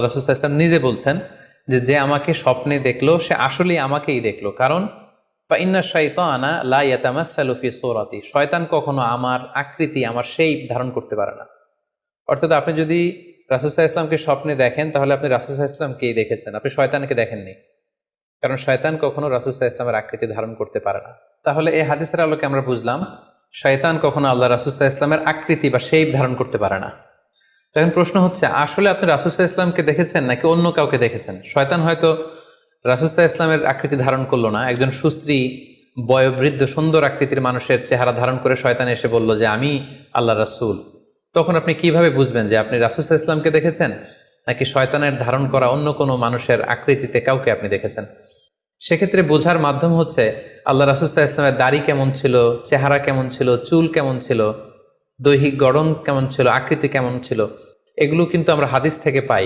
রাসূল সাল্লাল্লাহু আলাইহি ওয়াসাল্লাম নিজে বলছেন যে যে আমাকে স্বপ্নে দেখলো সে আসলেই আমাকেই দেখলো, কারণ ফাইন্না শাইতানা লা ইয়াতামাসসালু ফি সূরাতি, শয়তান কখনো আমার আকৃতি, আমার শেপ ধারণ করতে পারে না। অর্থাৎ আপনি যদি রাসূল সাল্লাল্লাহু আলাইহি ওয়াসাল্লামকে স্বপ্নে দেখেন তাহলে আপনি রাসূল সাল্লাল্লাহু আলাইহি ওয়াসাল্লামকেই দেখেছেন, আপনি শয়তানকে দেখেননি। কারণ শয়তান কখনো রাসূল সাল্লাল্লাহু আলাইহি ওয়াসাল্লামের আকৃতি ধারণ করতে পারে না। তাহলে এই হাদিসের আলোকে আমরা বুঝলাম শয়তান কখনো আল্লাহ রাসূল সাল্লাল্লাহু আলাইহি ওয়াসাল্লামের আকৃতি বা শেপ ধারণ করতে পারে না। তখন প্রশ্ন হচ্ছে, আসলে আপনি রাসূল সাল্লাল্লাহু আলাইহি ওয়াসাল্লামকে দেখেছেন নাকি অন্য কাউকে দেখেছেন? শয়তান হয়তো রাসূল সাল্লাল্লাহু আলাইহি ওয়াসাল্লামের আকৃতি ধারণ করলো না, একজন সুশ্রী বয়োবৃদ্ধ সুন্দর আকৃতির মানুষের চেহারা ধারণ করে শয়তান এসে বলল যে আমি আল্লাহ রাসূল। তখন আপনি কিভাবে বুঝবেন যে আপনি রাসূল সাল্লাল্লাহু আলাইহি ওয়াসাল্লামকে দেখেছেন নাকি শয়তানের ধারণ করা অন্য কোনো মানুষের আকৃতিতে কাউকে আপনি দেখেছেন? সেক্ষেত্রে বোঝার মাধ্যম হচ্ছে আল্লাহ রাসূল সাল্লাল্লাহু আলাইহি ওয়াসাল্লামের দাড়ি কেমন ছিল, চেহারা কেমন ছিল, চুল কেমন ছিল, দৈহিক গড়ন কেমন ছিল, আকৃতি কেমন ছিল, এগুলো কিন্তু আমরা হাদিস থেকে পাই।